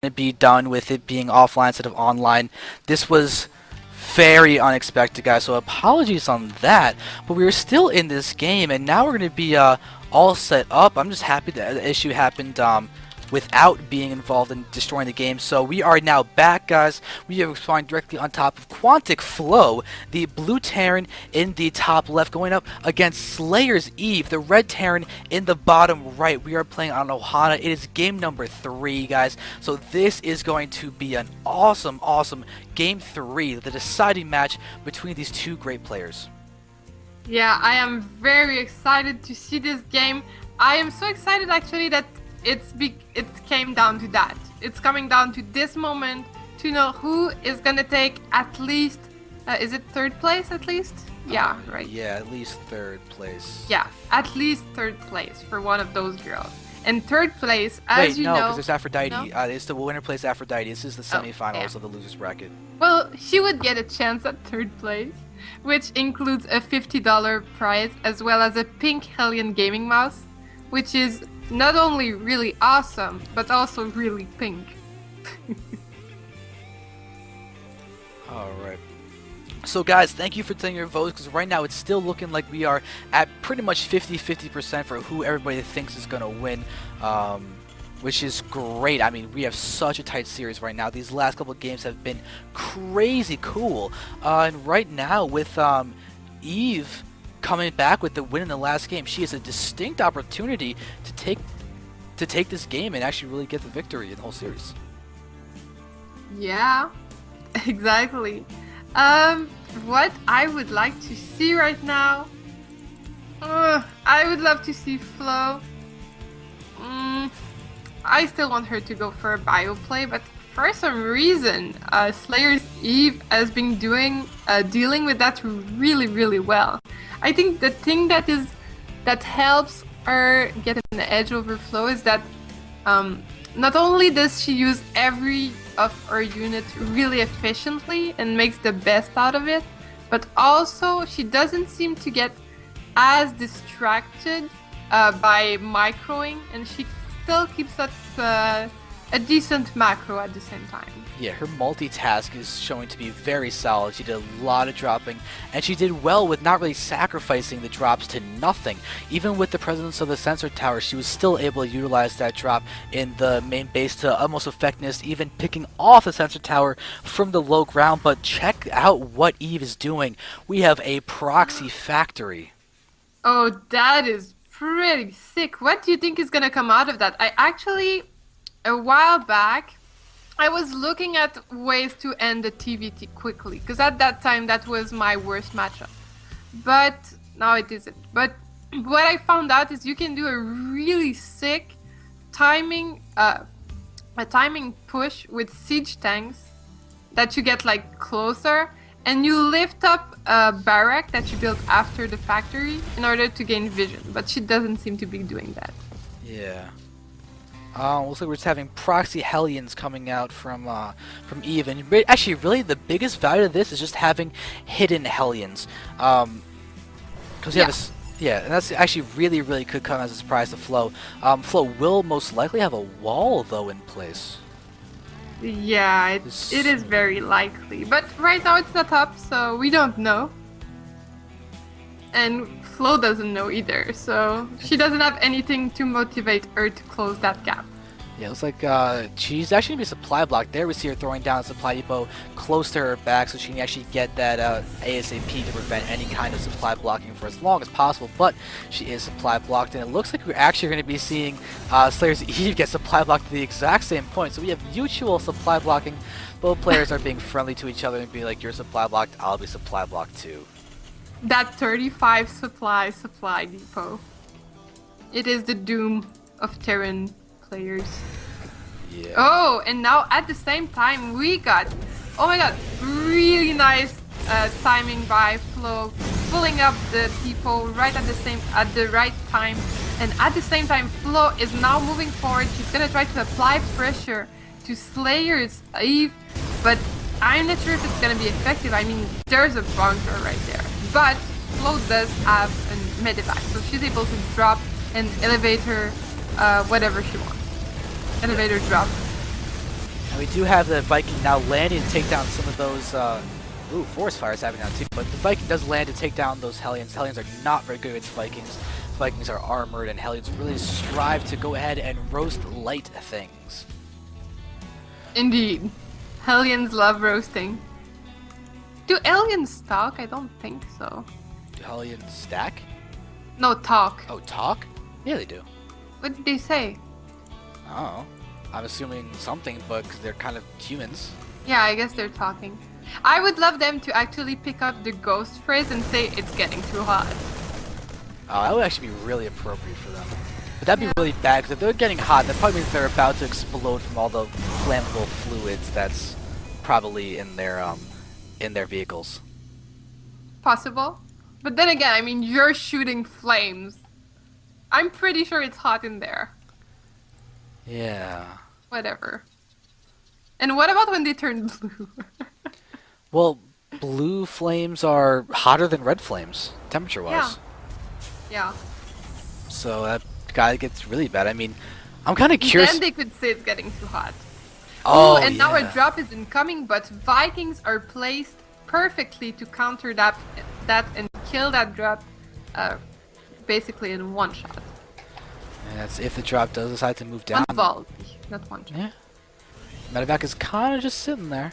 to be done with it being offline instead of online. This was very unexpected, guys, so apologies on that. But we were still in this game, and now we're going to be all set up. I'm just happy that the issue happened without being involved in destroying the game. So we are now back, guys. We are spawned directly on top of Quantic Flow, the blue Terran in the top left, going up against Slayer's Eve, the red Terran in the bottom right. We are playing on Ohana. It is game number 3, guys. So this is going to be an awesome game 3, the deciding match between these two great players. Yeah, I am very excited to see this game. I am so excited actually that it came down to that. It's coming down to this moment to know who is gonna take at least, is it 3rd place at least? Yeah, right. Yeah, at least 3rd place. Yeah, at least 3rd place for one of those girls. And 3rd place, as you know... Wait, no, because there's Aphrodite. No? It's the winner plays Aphrodite. This is the semifinals of the losers bracket. Well, she would get a chance at 3rd place, which includes a $50 prize as well as a pink Hellion gaming mouse, which is not only really awesome, but also really pink. Alright. So guys, thank you for taking your votes, because right now it's still looking like we are at pretty much 50-50% for who everybody thinks is going to win, which is great. I mean, we have such a tight series right now. These last couple of games have been crazy cool. And right now with Eve coming back with the win in the last game, she has a distinct opportunity to take this game and actually really get the victory in the whole series. Yeah, exactly. What I would like to see right now, I would love to see Flo. I still want her to go for a bio play, but for some reason, Slayer's Eve has been dealing with that really well. I think the thing that helps her get an edge over Flo is that not only does she use every of her unit really efficiently and makes the best out of it, but also she doesn't seem to get as distracted by microing, and she still keeps up a decent macro at the same time. Yeah, her multitask is showing to be very solid. She did a lot of dropping, and she did well with not really sacrificing the drops to nothing. Even with the presence of the sensor tower, she was still able to utilize that drop in the main base to utmost effectiveness, even picking off the sensor tower from the low ground. But check out what Eve is doing. We have a proxy factory. Oh, that is pretty sick. What do you think is gonna come out of that? I actually, a while back, I was looking at ways to end the TVT quickly, because at that time that was my worst matchup. But now it isn't. But what I found out is you can do a really sick timing, a timing push with siege tanks that you get like closer, and you lift up a barrack that you built after the factory in order to gain vision. But she doesn't seem to be doing that. Yeah. Looks like we're just having proxy Hellions coming out from Eve, and actually, really, the biggest value of this is just having hidden Hellions, because you have and that's actually really could come as a surprise to Flo. Flo will most likely have a wall though in place. Yeah, it is very likely, but right now it's not up, so we don't know. And Flo doesn't know either, so she doesn't have anything to motivate her to close that gap. Yeah, it looks like she's actually going to be supply blocked. There we see her throwing down a supply depot close to her back so she can actually get that ASAP to prevent any kind of supply blocking for as long as possible. But she is supply blocked, and it looks like we're actually going to be seeing Slayer's Eve get supply blocked at the exact same point. So we have mutual supply blocking. Both players are being friendly to each other and being like, you're supply blocked, I'll be supply blocked too. That 35 supply depot. It is the doom of Terran players. Yeah. Oh, and now at the same time we got, oh my god, really nice timing by Flo, pulling up the depot right at the right time, and at the same time Flo is now moving forward. She's gonna try to apply pressure to Slayer's Eve, but I'm not sure if it's gonna be effective. I mean, there's a bunker right there. But Flo does have a medevac, so she's able to drop an elevator, whatever she wants. Elevator drop. And we do have the Viking now landing to take down some of those. Ooh, forest fires happening now too. But the Viking does land to take down those Hellions. Hellions are not very good against Vikings. Vikings are armored, and Hellions really strive to go ahead and roast light things. Indeed. Hellions love roasting. Do aliens talk? I don't think so. Do Hellions stack? No, talk. Oh, talk? Yeah, they do. What did they say? Oh, I'm assuming something, but 'cause they're kind of humans. Yeah, I guess they're talking. I would love them to actually pick up the ghost phrase and say it's getting too hot. Oh, that would actually be really appropriate for them. But that'd be really bad, because if they're getting hot, that probably means they're about to explode from all the flammable fluids that's probably in their vehicles. Possible. But then again, I mean, you're shooting flames. I'm pretty sure it's hot in there. Yeah. Whatever. And what about when they turn blue? Well, blue flames are hotter than red flames, temperature-wise. Yeah. So that guy gets really bad. I mean, I'm kind of curious. Then they could say it's getting too hot. Oh, and now a yeah. drop is incoming, but Vikings are placed perfectly to counter that and kill that drop basically in one shot. And that's if the drop does decide to move down. One volley, not one shot. Yeah. Medevac is kind of just sitting there.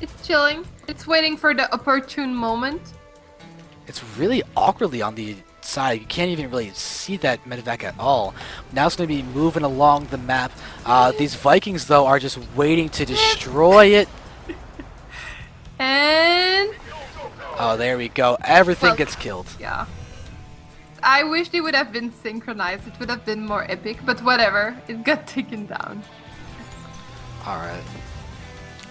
It's chilling. It's waiting for the opportune moment. It's really awkwardly on the side. You can't even really see that Medevac at all. Now it's going to be moving along the map. These Vikings, though, are just waiting to destroy it. And Oh, there we go. Everything Well, gets killed. yeah. I wish they would have been synchronized. It would have been more epic, but whatever. It got taken down. Alright.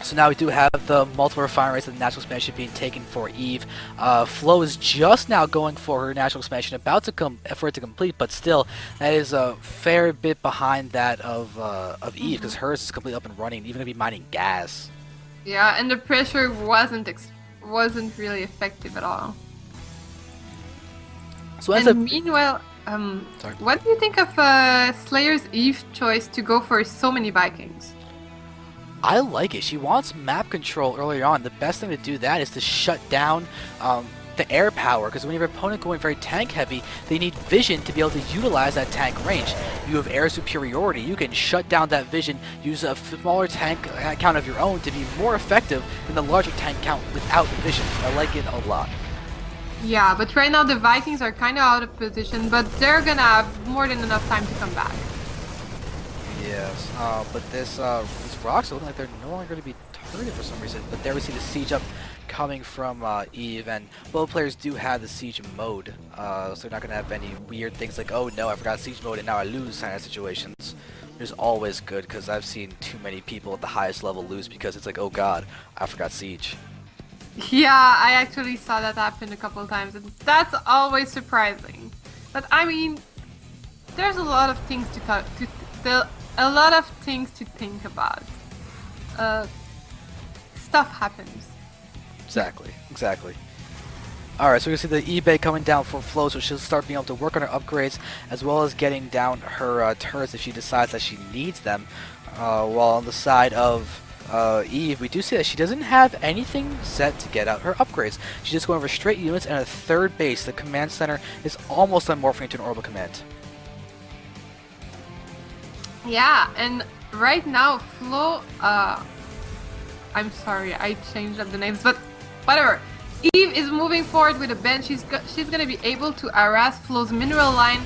So now we do have the multiple refineries of the natural expansion being taken for Eve. Flo is just now going for her natural expansion, about to for it to complete, but still, that is a fair bit behind that of Eve, because hers is completely up and running, even going to be mining gas. Yeah, and the pressure wasn't really effective at all. So ends And up, meanwhile, Sorry. what do you think of Slayer's Eve choice to go for so many Vikings? I like it. She wants map control earlier on. The best thing to do that is to shut down the air power, because when your opponent going very tank heavy, they need vision to be able to utilize that tank range. You have air superiority. You can shut down that vision, use a smaller tank count of your own to be more effective than the larger tank count without vision. So I like it a lot. Yeah, but right now the Vikings are kind of out of position, but they're gonna have more than enough time to come back. Yes, but these rocks look like they're no longer going to be targeted for some reason. But there we see the siege up coming from Eve, and both players do have the siege mode, so they're not going to have any weird things like, oh no, I forgot siege mode and now I lose kind of situations. There's always good, because I've seen too many people at the highest level lose because it's like, oh god, I forgot siege. Yeah, I actually saw that happen a couple of times, and that's always surprising. But I mean, there's a lot of things a lot of things to think about. Stuff happens. Exactly. Alright, so we can see the eBay coming down for Flo, so she'll start being able to work on her upgrades, as well as getting down her turrets if she decides that she needs them. While on the side of Eve, we do see that she doesn't have anything set to get out her upgrades. She's just going for straight units and a third base. The command center is almost done morphing into an orbital command. Yeah, and right now, Flo, I'm sorry, I changed up the names, but whatever. Eve is moving forward with a bend. She's gonna be able to harass Flo's mineral line.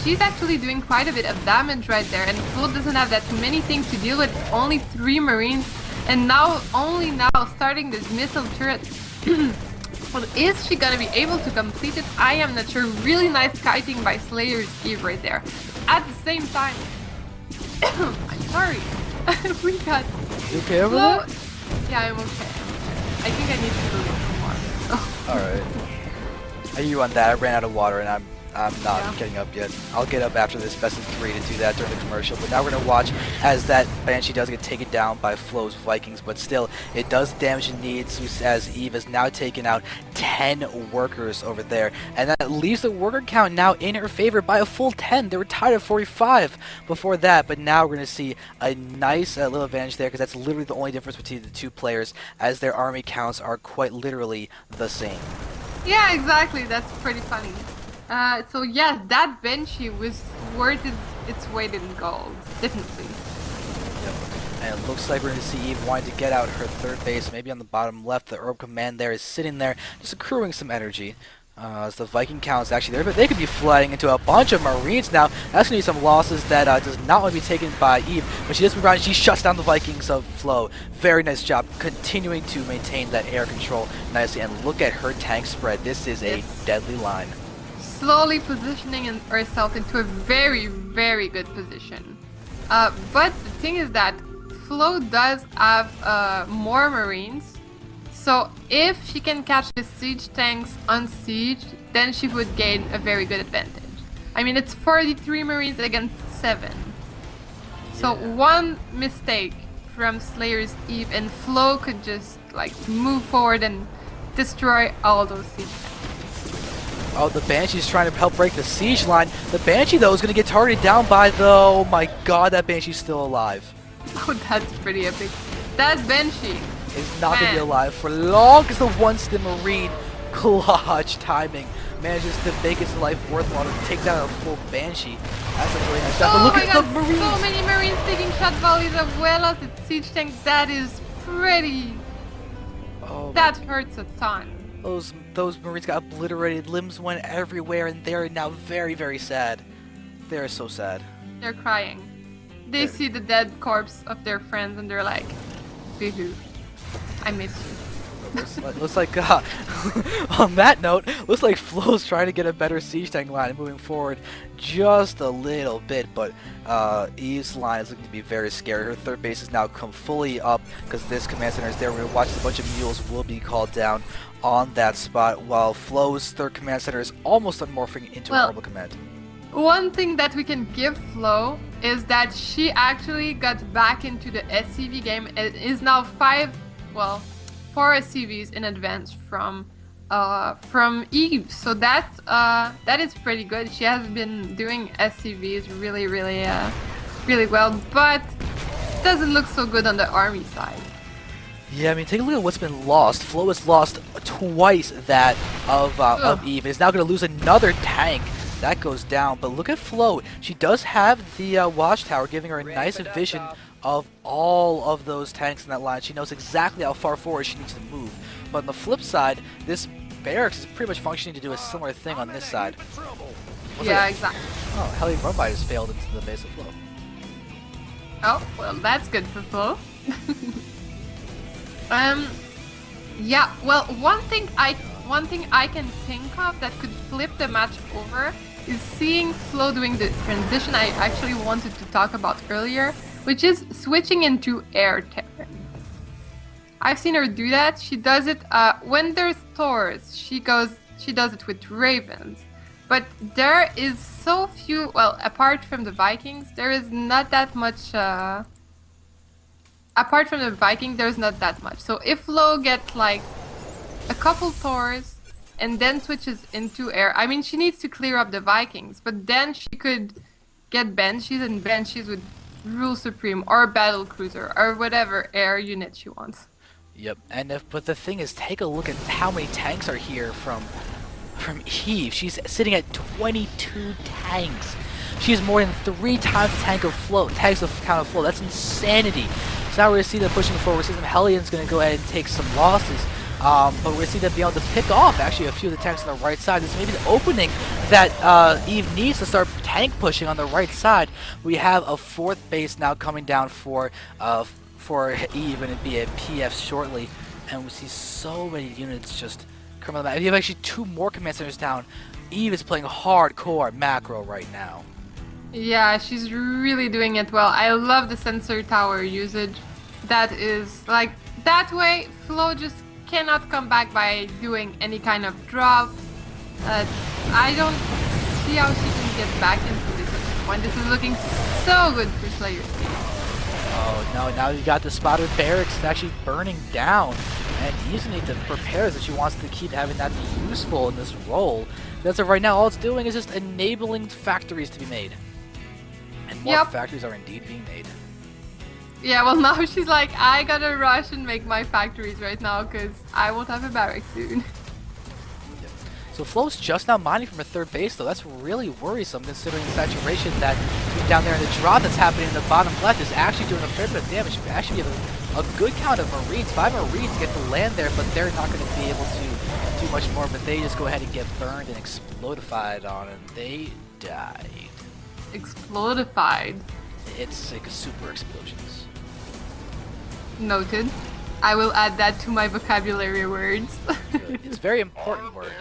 She's actually doing quite a bit of damage right there, and Flo doesn't have that many things to deal with, only 3 Marines, and only now starting this missile turret. Well, is she gonna be able to complete it? I am not sure. Really nice kiting by Slayer's Eve right there. At the same time, I'm sorry. We got You okay over Flo. there? Yeah, I'm okay. I think I need to go get some water. Oh. Alright. I hear you on that. I ran out of water and I'm I'm not Yeah. getting up yet. I'll get up after this best of 3 to do that during the commercial. But now we're going to watch as that Banshee does get taken down by Flo's Vikings. But still, it does damage the needs as Eve has now taken out 10 workers over there. And that leaves the worker count now in her favor by a full 10. They were tied at 45 before that. But now we're going to see a nice little advantage there because that's literally the only difference between the two players as their army counts are quite literally the same. Yeah, exactly. That's pretty funny. So yeah, that Banshee was worth its weight in gold, definitely. And it looks like we're going to see Eve wanting to get out her third base, maybe on the bottom left. The Herb Command there is sitting there, just accruing some energy. As the Viking counts actually there, but they could be flooding into a bunch of Marines now. That's going to be some losses that does not want to be taken by Eve. But she does move around, she shuts down the Vikings of Flo. Very nice job, continuing to maintain that air control nicely. And look at her tank spread. This is a deadly line. Slowly positioning herself into a very, very good position. But the thing is that Flo does have more Marines. So if she can catch the siege tanks on siege, then she would gain a very good advantage. I mean, it's 43 Marines against 7. So one mistake from Slayer's Eve and Flo could just like move forward and destroy all those siege tanks. Oh, the Banshee's trying to help break the siege line. The Banshee, though, is going to get targeted down by the... Oh my god, that Banshee's still alive. Oh, that's pretty epic. That Banshee Is not going to be alive for long as the one-stim Marine clutch timing manages to make its life worthwhile to take down a full Banshee. That's a really nice shot. But Oh look my at god, the Marines! so many Marines taking shot volleys as well as its siege tank. That is pretty... Oh, That hurts a ton. those Marines got obliterated. Limbs went everywhere, and they're now very, very sad. They're so sad. They're crying. They see the dead corpse of their friends and they're like, boo-hoo, I miss you. Looks like, on that note, looks like Flo's trying to get a better siege tank line moving forward just a little bit, but Eve's line is looking to be very scary. Her third base has now come fully up because this command center is there. We're going to watch a bunch of mules will be called down on that spot, while Flo's third command center is almost done morphing into a orbital command. One thing that we can give Flo is that she actually got back into the SCV game and is now 4 SCVs in advance from Eve. So that is pretty good. She has been doing SCVs really well, but doesn't look so good on the army side. Yeah, I mean, take a look at what's been lost. Flo has lost twice that of Eve. Is now going to lose another tank. That goes down, but look at Flo. She does have the watchtower, giving her a nice vision of all of those tanks in that line. She knows exactly how far forward she needs to move. But on the flip side, this barracks is pretty much functioning to do a similar thing on this side. Yeah, exactly. Oh, Heli Rumby has failed into the base of Flo. Oh, well, that's good for Flo. Yeah, well, one thing I can think of that could flip the match over is seeing Flo doing the transition I actually wanted to talk about earlier, which is switching into air terrain. I've seen her do that. She does it when there's Thors. She does it with Ravens. But there is so few, well, apart from the Vikings, there is not that much apart from the Viking, there's not that much. So if Flo gets like a couple Thors and then switches into air, I mean, she needs to clear up the Vikings, but then she could get Banshees, and Banshees would rule supreme, or battle cruiser, or whatever air unit she wants. Yep, but the thing is, take a look at how many tanks are here from Eve. She's sitting at 22 tanks. She has more than 3 times the tanks of count of Flo. That's insanity. So now we're going to see them pushing forward. We see some Hellions going to go ahead and take some losses. But we're going to see them be able to pick off actually a few of the tanks on the right side. This may be the opening that Eve needs to start tank pushing on the right side. We have a 4th base now coming down for Eve, and it'd be a PF shortly. And we see so many units just coming on the map. We have actually 2 more command centers down. Eve is playing hardcore macro right now. Yeah, she's really doing it well. I love the sensor tower usage. That is, like, that way Flo just cannot come back by doing any kind of drop. I don't see how she can get back into this at this point. This is looking so good for Slayer's team. Oh no, now you got the spotted barracks actually burning down. And Eve's need to prepare that she wants to keep having that be useful in this role. As of right now, all it's doing is just enabling factories to be made. And more factories are indeed being made. Yeah, well now she's like, I gotta rush and make my factories right now because I won't have a barrack soon. So Flo's just now mining from a third base, though. That's really worrisome considering the saturation that down there in the drop that's happening in the bottom left is actually doing a fair bit of damage. We actually have a good count of Marines. 5 Marines get to land there, but they're not going to be able to do much more. But they just go ahead and get burned and explodified on, and they died. Explodified? It's like super explosions. Noted. I will add that to my vocabulary words. It's a very important word.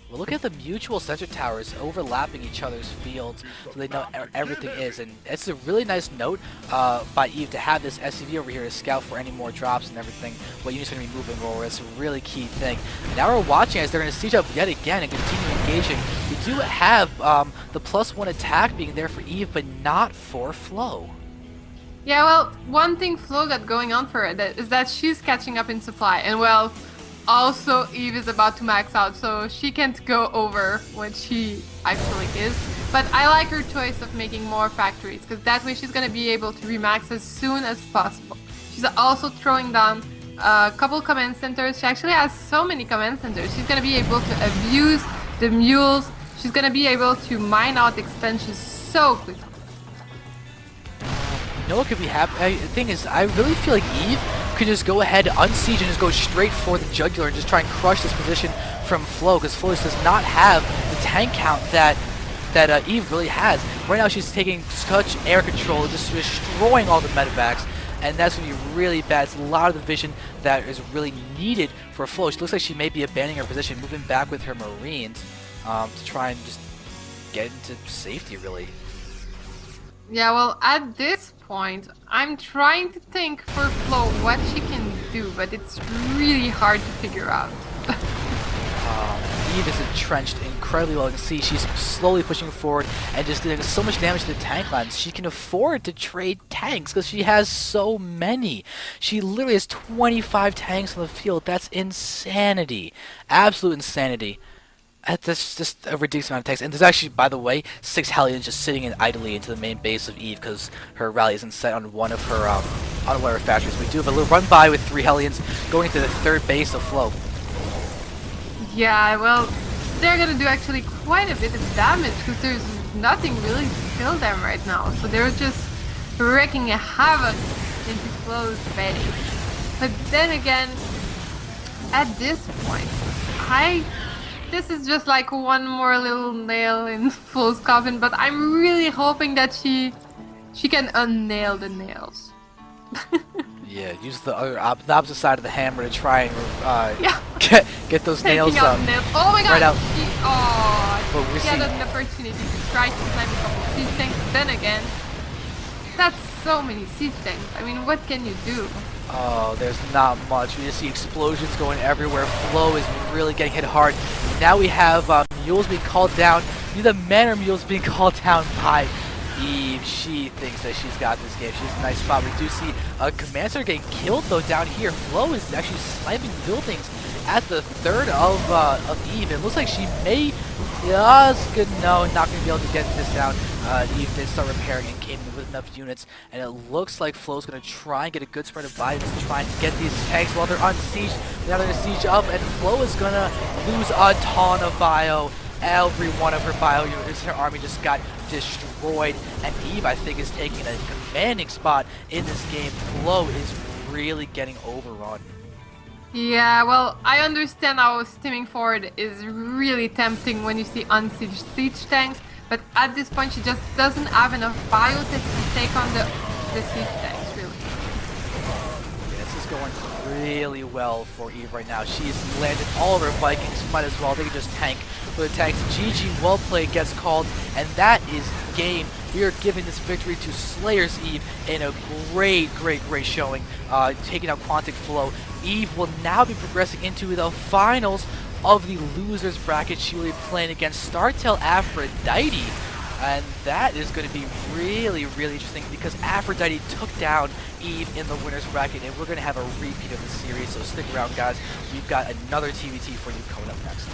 Well, look at the mutual sensor towers overlapping each other's fields so they know everything is. And it's a really nice note by Eve to have this SCV over here to scout for any more drops and everything, what units are going to be moving over. It's a really key thing. Now we're watching as they're going to siege up yet again and continue engaging. We do have the +1 attack being there for Eve, but not for Flo. Yeah, well, one thing Flo got going on for her is that she's catching up in supply. And well, also Eve is about to max out, so she can't go over what she actually is. But I like her choice of making more factories, because that way she's going to be able to remax as soon as possible. She's also throwing down a couple command centers. She actually has so many command centers. She's going to be able to abuse the mules. She's going to be able to mine out expansions so quickly. You know what could be happening? The thing is, I really feel like Eve could just go ahead, unsiege, and just go straight for the jugular and just try and crush this position from Flo, because Flo does not have the tank count that Eve really has. Right now she's taking such air control, just destroying all the medevacs, and that's going to be really bad. It's a lot of the vision that is really needed for Flo. She looks like she may be abandoning her position, moving back with her Marines to try and just get into safety, really. Yeah, well, at this point, I'm trying to think for Flo what she can do, but it's really hard to figure out. Eve is entrenched incredibly well. You can see she's slowly pushing forward and just doing so much damage to the tank lines. She can afford to trade tanks because she has so many. She literally has 25 tanks on the field. That's insanity. Absolute insanity. That's just a ridiculous amount of tanks. And there's actually, by the way, 6 Hellions just sitting in idly into the main base of Eve because her rally isn't set on one of her factories. We do have a little run by with 3 Hellions going into the third base of Flo. Yeah, well, they're gonna do actually quite a bit of damage because there's nothing really to kill them right now. So they're just wreaking a havoc into Flo's base. But then again, at this point, this is just like one more little nail in Flo's coffin, but I'm really hoping that she can unnail the nails. Yeah, use the opposite side of the hammer to try and get those nails up. Oh my god! Right out. She had an opportunity to try to snipe a couple siege tanks. Then again, that's so many siege tanks. I mean, what can you do? Oh, there's not much. We just see explosions going everywhere. Flo is really getting hit hard. Now we have mules being called down. The manor mules being called down by Eve. She thinks that she's got this game. She's in a nice spot. We do see a command center getting killed though down here. Flo is actually sniping buildings at the third of Eve. It looks like she may good. No, not going to be able to get this down. Eve did start repairing and came in with enough units, and it looks like Flo's going to try and get a good spread of vibes to try and get these tanks while they're on siege. Now they're going to siege up, and Flo is going to lose a ton of bio. Every one of her bio units, her army just got destroyed, and Eve, I think, is taking a commanding spot in this game. Flo is really getting overrun. Yeah, well, I understand how steaming forward is really tempting when you see unsieged siege tanks, but at this point she just doesn't have enough bio to take on the siege tanks, really. Yeah, this is going really well for Eve right now. She's landed all of her Vikings, might as well, they can just tank for the tanks. GG, well played gets called, and that is game. We are giving this victory to Slayer's Eve in a great showing, taking out Quantic Flo. Eve will now be progressing into the finals of the losers bracket. She will be playing against StarTale Aphrodite. And that is going to be really, really interesting because Aphrodite took down Eve in the winners bracket, and we're going to have a repeat of the series. So stick around, guys. We've got another TVT for you coming up next.